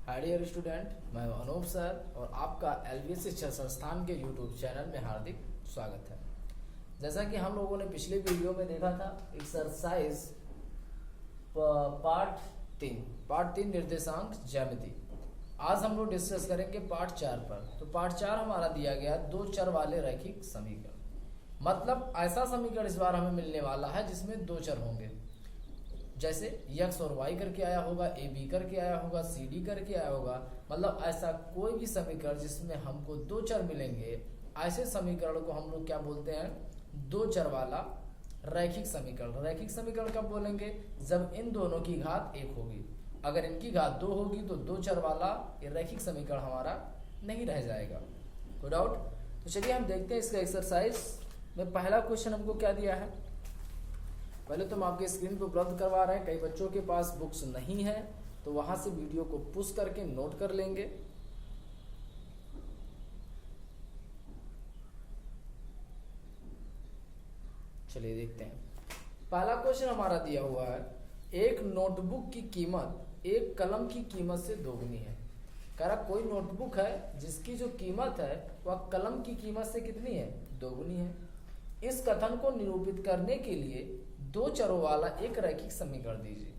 Hi dear student, मैं Anoop sir और आपका एलबीएस शिक्षा संस्थान के यूट्यूब चैनल में हार्दिक स्वागत है। जैसा कि हम लोगों ने पिछले वीडियो में देखा था एक्सरसाइज पार्ट तीन निर्देशांक ज्यामिति। आज हम लोग डिस्कस करेंगे पार्ट 4 पर। तो पार्ट 4 हमारा दिया गया दो चर वाले रैखिक समीकरण। मतलब ऐसा समीकरण इस बार हमें मिलने वाला है जिसमें दो चर होंगे, जैसे x और y करके आया होगा, a b करके आया होगा, c d करके आया होगा। मतलब ऐसा कोई भी समीकरण जिसमें हमको दो चर मिलेंगे, ऐसे समीकरण को हम लोग क्या बोलते हैं? दो चर वाला रैखिक समीकरण। रैखिक समीकरण कब बोलेंगे? जब इन दोनों की घात एक होगी। अगर इनकी घात दो होगी तो दो चर वाला ये रैखिक समीकरण हमारा नहीं रह जाएगा। कोई डाउट? तो चलिए हम देखते हैं इसका एक्सरसाइज में पहला क्वेश्चन हमको क्या दिया है। पहले तो हम आपके स्क्रीन पर उपलब्ध करवा रहे हैं। कई बच्चों के पास बुक्स नहीं है तो वहां से वीडियो को पुश करके नोट कर लेंगे। चलिए देखते हैं। पहला क्वेश्चन हमारा दिया हुआ है, एक नोटबुक की कीमत एक कलम की कीमत से दोगुनी है। कह रहा कोई नोटबुक है जिसकी जो कीमत है वह कलम की कीमत से कितनी है? दोगुनी है। इस कथन को निरूपित करने के लिए दो चरों वाला एक रैखिक समीकरण दीजिए।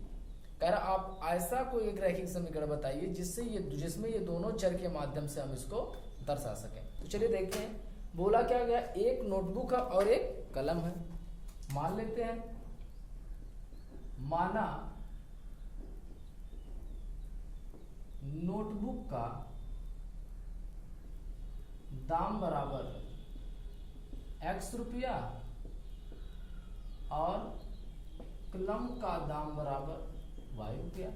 कह रहा आप ऐसा कोई एक रैखिक समीकरण बताइए जिसमें ये दोनों चर के माध्यम से हम इसको दर्शा सकें। तो चलिए देखते हैं। बोला क्या गया? एक नोटबुक है और एक कलम है। मान लेते हैं, माना नोटबुक का दाम बराबर x रुपया और कलम का दाम बराबर y रुपया।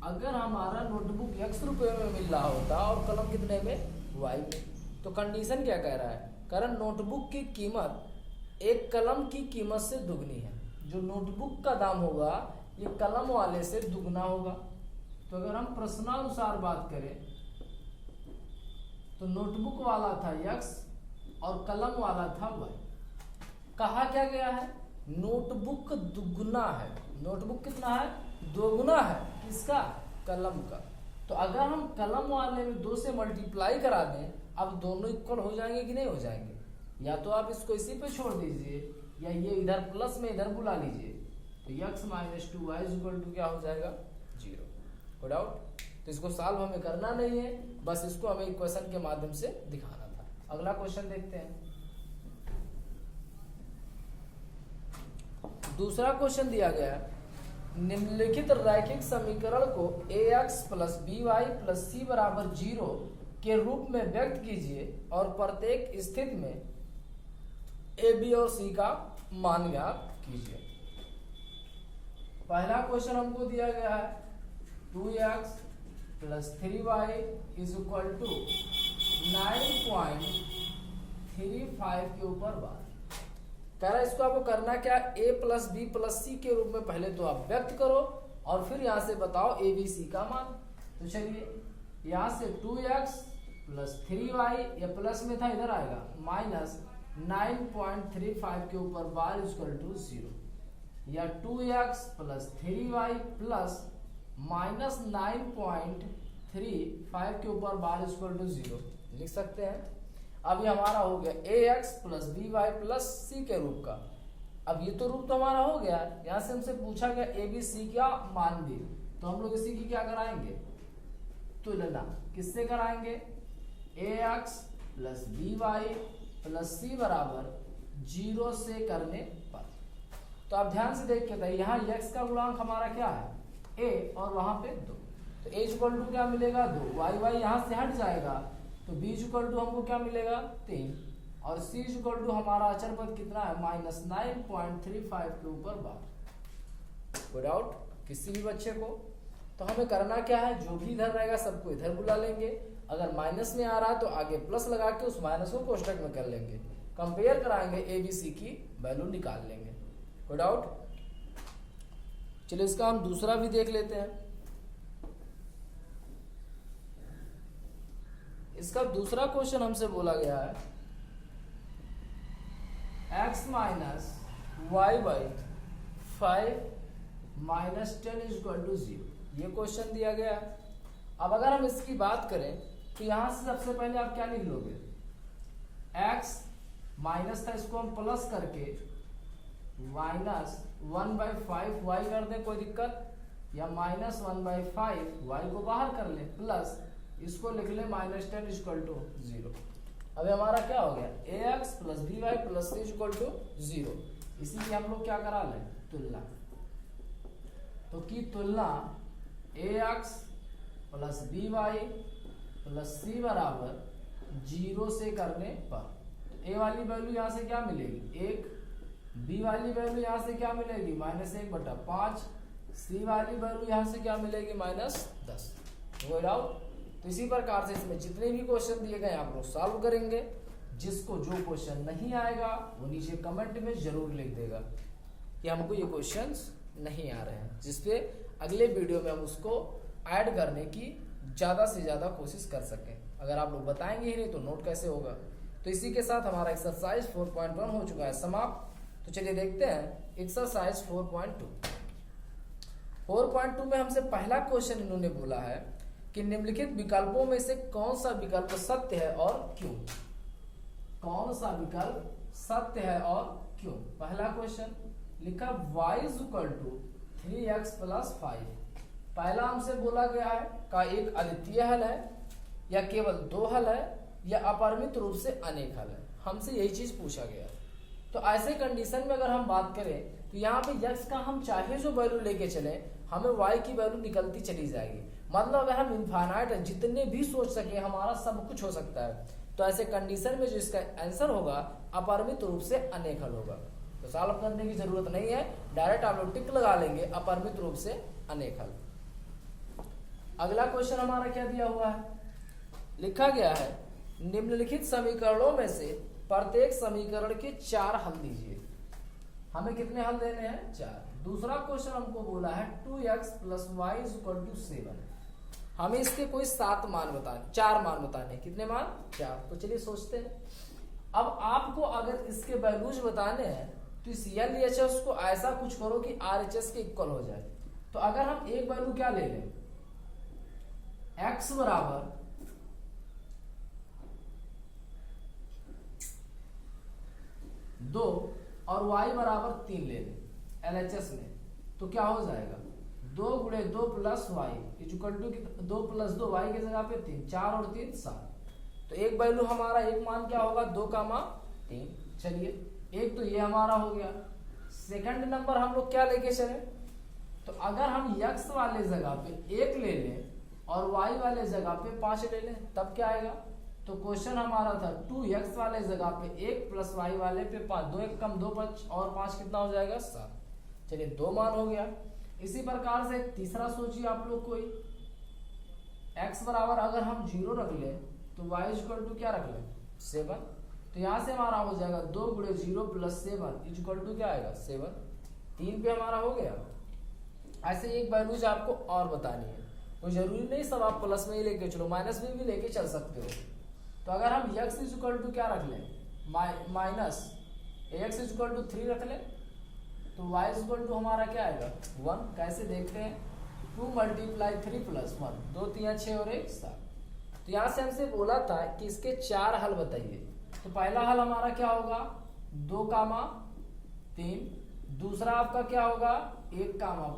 अगर हमारा नोटबुक x रुपये में मिल रहा होता और कलम कितने में? y में, तो कंडीशन क्या कह रहा है? कारण नोटबुक की कीमत एक कलम की कीमत से दुगनी है। जो नोटबुक का दाम होगा ये कलम वाले से दुगना होगा। तो अगर हम प्रश्नानुसार बात करें तो नोटबुक वाला था x और कलम वाला था y। कहा क्या गया है? नोटबुक दुगुना है। नोटबुक कितना है? दोगुना है। किसका? कलम का। तो अगर हम कलम वाले में 2 से मल्टीप्लाई करा दें, अब दोनों इक्वल हो जाएंगे कि नहीं हो जाएंगे? या तो आप इसको इसी पे छोड़ दीजिए या ये इधर प्लस में इधर बुला लीजिए। तो x - 2y = क्या हो जाएगा? 0। कोई डाउट? तो इसको सॉल्व हमें करना नहीं है, बस इसको हमें इक्वेशन के माध्यम से दिखाना था। अगला क्वेश्चन देखते हैं। दूसरा क्वेश्चन दिया गया है, निम्नलिखित रैखिक समीकरण को ax + by + c = 0 के रूप में व्यक्त कीजिए और प्रत्येक स्थिति में a, b और c का मान ज्ञात कीजिए। पहला क्वेश्चन हमको दिया गया है 2x + 3y = 9.35 के ऊपर बार। कह रहा है इसको आपको करना क्या? a + b + c के रूप में पहले तो आप व्यक्त करो और फिर यहां से बताओ a, b, c का मान। तो चलिए यहां से 2x + 3y, या प्लस में था इधर आएगा, -9.35 के ऊपर बार = 0, या 2x + 3y प्लस -9.35 के ऊपर बार = 0 लिख सकते हैं। अब ये हमारा हो गया ax + by + c के रूप का। अब ये तो रूप तो हमारा हो गया। यहाँ से हमसे पूछा गया a, b, c का मान भी, तो हम लोग इसी की क्या कराएंगे? तुलना। किससे कराएंगे? ax + by + c = 0 से करने पर। तो आप ध्यान से देख के बताइए, यहाँ x का गुणांक हमारा क्या है? a और वहां पे 2। तो a = क्या मिलेगा? 2। y यहाँ से हट जाएगा तो b = हमको क्या मिलेगा? 3। और c = हमारा अचर पद कितना है? -9.35 के ऊपर बार। कोई डाउट किसी भी बच्चे को? तो हमें करना क्या है? जो भी इधर रहेगा सबको इधर बुला लेंगे। अगर माइनस में आ रहा है तो आगे प्लस लगा के उस माइनस को कोष्टक में कर लेंगे। कंपेयर कराएंगे, a, b, c की वैल्यू निकाल लेंगे। कोई डाउट? चलिए इसका हम दूसरा भी देख लेते हैं। इसका दूसरा क्वेश्चन हमसे बोला गया है x - y/5 - 10 = 0। ये क्वेश्चन दिया गया है। अब अगर हम इसकी बात करें तो यहां से सबसे पहले आप क्या लिख लोगे, x माइनस था, इसको हम प्लस करके -1/5 y कर दें, कोई दिक्कत, या -1/5 y को बाहर कर ले, प्लस इसको लिख ले -10 = 0। अब हमारा क्या हो गया, ax + by + c = 0। इसी की हम लोग क्या करा लें, तुलना। तो की तुलना ax + by + c बराबर 0 से करने पर a वाली वैल्यू यहाँ से क्या मिलेगी 1, b वाली वैल्यू यहाँ से क्या मिलेगी -1/5, c वाली वैल्यू यहाँ से क्या मिलेगी -10। कोई डाउट? तो इसी प्रकार से इसमें जितने भी क्वेश्चन दिए गए आप लोग सॉल्व करेंगे। जिसको जो क्वेश्चन नहीं आएगा वो नीचे कमेंट में जरूर लिख देगा कि हमको ये क्वेश्चंस नहीं आ रहे हैं, जिसपे अगले वीडियो में हम उसको ऐड करने की ज़्यादा से ज़्यादा कोशिश कर सकें। अगर आप लोग बताएंगे ही नहीं तो नोट कैसे होगा। तो इसी के साथ हमारा एक्सरसाइज 4.1 हो चुका है समाप्त। तो चलिए देखते हैं एक्सरसाइज 4.2। 4.2 में हमसे पहला क्वेश्चन इन्होंने बोला है कि निम्नलिखित विकल्पों में से कौन सा विकल्प सत्य है और क्यों। कौन सा विकल्प सत्य है और क्यों। पहला क्वेश्चन लिखा y = 3x + 5। पहला हमसे बोला गया है का एक अद्वितीय हल है या केवल 2 हल है या अपरिमित रूप से अनेक हल है। हमसे यही चीज पूछा गया है। तो ऐसे कंडीशन में अगर हम बात करें तो यहाँ पे x का हम चाहे जो वैल्यू लेके चले हमें y की वैल्यू निकलती चली जाएगी। मतलब अगर हम इनफाइनाइट जितने भी सोच सके हमारा सब कुछ हो सकता है। तो ऐसे कंडीशन में जो इसका आंसर होगा अपरिमित रूप से अनेक हल होगा। तो सॉल्व करने की जरूरत नहीं है, डायरेक्ट आप लोग टिक लगा लेंगे अपरिमित रूप से अनेक हल। अगला क्वेश्चन हमारा क्या दिया हुआ है, लिखा गया है निम्नलिखित समीकरणों में से प्रत्येक समीकरण के 4 हल दीजिए। हमें कितने हल देने हैं 4। दूसरा क्वेश्चन हमको बोला है 2x + y = 7। हमें इसके कोई 4 मान बताने। कितने मान 4। तो चलिए सोचते हैं। अब आपको अगर इसके वैल्यूज बताने हैं तो इस LHS को ऐसा कुछ करो कि RHS के इक्वल हो जाए। तो अगर हम एक वैल्यू क्या ले लें, x बराबर 2 और y बराबर 3 ले लें LHS में, तो क्या हो जाएगा 2 × 2 + y = 2 + 2 y की जगह पे 3, 4 और 3 7। तो एक वैल्यू हमारा एक मान क्या होगा 2, 3। चलिए एक तो ये हमारा हो गया। सेकंड नंबर हम लोग क्या लेके चले, तो अगर हम x वाले जगह पे 1 ले लें और y वाले जगह पे 5 ले लें तब क्या आएगा। तो क्वेश्चन हमारा था 2x वाले जगह पे 1 + y वाले पे 5, 2 1 कम 2 5 और 5 कितना हो जाएगा 7। चलिए 2 मान हो गया। इसी प्रकार से तीसरा सोचिए आप लोग कोई, x बराबर अगर हम 0 रख लें तो y = क्या रख लें 7। तो यहाँ से हमारा हो जाएगा 2 × 0 + 7 = क्या आएगा 7। 3 पे हमारा हो गया। ऐसे एक वैल्यूज आपको और बतानी है, कोई जरूरी नहीं सब आप प्लस में ही लेके चलो, माइनस में भी लेके चल सकते हो। तो अगर हम x = क्या रख लें -ax = 3 रख लें तो y = हमारा क्या आएगा 1। कैसे देखते हैं, 2 × 3 + 1, 2 3 6 और 1 7। तो यहाँ से हमसे बोला था कि इसके 4 हल बताइए। तो पहला हल हमारा क्या होगा 2, 3। दूसरा आपका क्या होगा 1,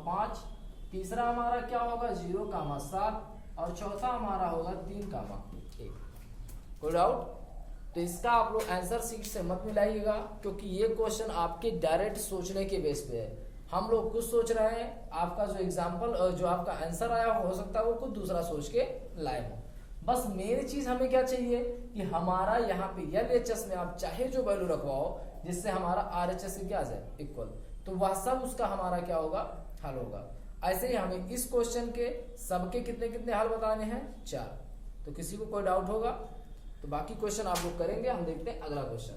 5। तीसरा हमारा क्या होगा 0, 7 और चौथा हमारा होगा 3, 1। कोई डाउट? तो इसका आप लोग आंसर शीट से मत मिलाइएगा, क्योंकि ये क्वेश्चन आपके डायरेक्ट सोचने के बेस पे है। हम लोग कुछ सोच रहे हैं, आपका जो एग्जाम्पल जो आपका आंसर आया हो सकता है वो कुछ दूसरा सोच के लाए हो। बस मेन चीज हमें क्या चाहिए कि हमारा यहाँ पे LHS में आप चाहे जो वैल्यू रखवाओ जिससे हमारा RHS से क्या आ जाए इक्वल, तो वह सब उसका हमारा क्या होगा हल होगा। ऐसे ही हमें इस क्वेश्चन के सबके कितने कितने हल बताने हैं 4। तो किसी को कोई डाउट होगा तो बाकी क्वेश्चन आप लोग करेंगे। हम देखते हैं अगला क्वेश्चन।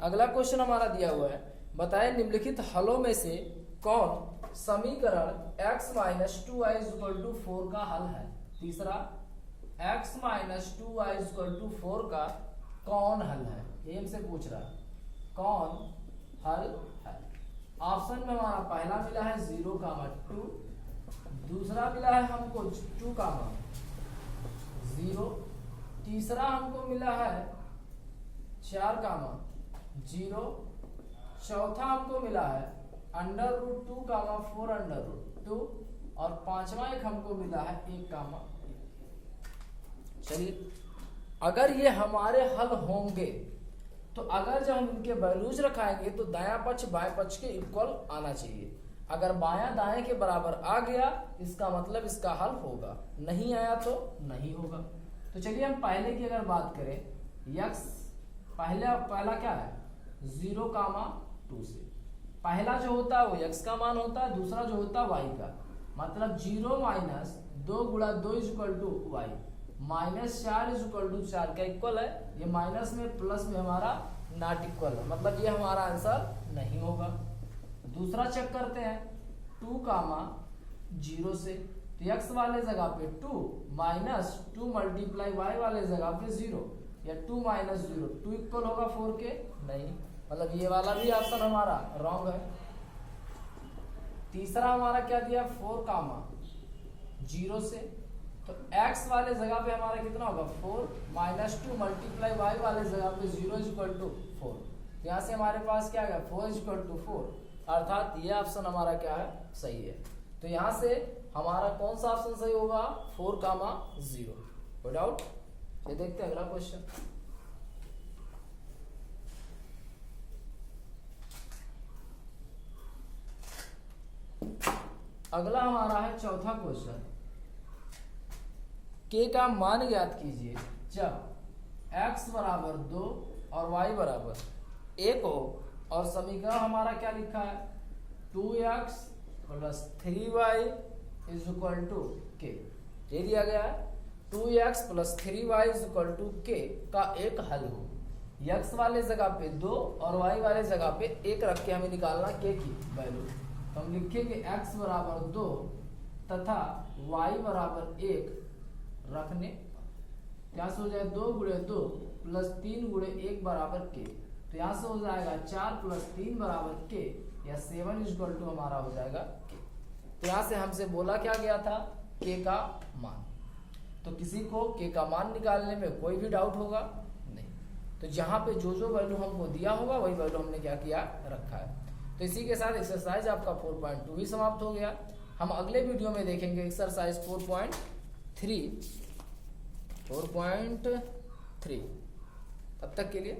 अगला क्वेश्चन हमारा दिया हुआ है, बताएं निम्नलिखित हलों में से कौन समीकरण x - 2y = 4 का हल है। तीसरा x - 2y = 4 का कौन हल है, ये हमसे पूछ रहा है कौन हल है। ऑप्शन में हमारा पहला मिला है 0,2, दूसरा मिला है हमको 2,0, तीसरा हमको मिला है 4,0, चौथा हमको मिला है √2,4√2 और पांचवा एक हमको मिला है 1,1। चलिए, अगर ये हमारे हल होंगे तो अगर जब हम इनके वैल्यूज रखाएंगे तो दायां पक्ष बाएं पक्ष के इक्वल आना चाहिए। अगर बायां दाएं के बराबर आ गया इसका मतलब इसका हल होगा, नहीं आया तो नहीं होगा। तो चलिए हम पहले की अगर बात करें, x पहला क्या है 0,2 से पहला जो होता है वो x का मान होता है, दूसरा जो होता है y का, मतलब 0 माइनस 2 गुणा 2 = y, -4 4 का इक्वल है। ये माइनस में प्लस में हमारा नॉट इक्वल है, मतलब ये हमारा आंसर नहीं होगा। दूसरा चेक करते हैं 2,0 से, तो x वाले जगह पे 2 माइनस 2 मल्टीप्लाई y वाले जगह पे 0 या 2 माइनस 0, 2 इक्वल होगा 4 के, नहीं, मतलब ये वाला भी ऑप्शन हमारा रॉन्ग है। तीसरा हमारा क्या दिया 4,0 से, तो x वाले जगह पे हमारा कितना होगा 4 माइनस 2 मल्टीप्लाई y वाले जगह पे 0 = 4। यहाँ से हमारे पास क्या है 4 = 4, अर्थात ये ऑप्शन हमारा क्या है सही है। तो यहाँ से हमारा कौन सा ऑप्शन सही होगा 4,0। कोई डाउट? ये देखते हैं अगला क्वेश्चन। अगला हमारा है चौथा क्वेश्चन, k का मान ज्ञात कीजिए जब x बराबर 2 और y बराबर 1 हो, और समीकरण हमारा क्या लिखा है 2x + 3y = k। ये दिया गया है 2x + 3y = k का एक हल हो। x वाले जगह पे 2 और y वाले जगह पे 1 रख के हमें निकालना k की वैल्यू। तो हम लिखेंगे x बराबर 2 तथा y बराबर 1 रखने, यहाँ से हो जाए 2 × 2 + 3 × 1 बराबर k। तो यहाँ से हो जाएगा 4 + 3 बराबर k, या 7 = हमारा हो जाएगा k। तो यहाँ से हमसे बोला क्या गया था k का मान। तो किसी को k का मान निकालने में कोई भी डाउट होगा नहीं, तो जहाँ पे जो जो वैल्यू हमको दिया होगा वही वैल्यू हमने क्या किया रखा है। तो इसी के साथ एक्सरसाइज आपका 4.2 भी समाप्त हो गया। हम अगले वीडियो में देखेंगे एक्सरसाइज 4.3। तब तक के लिए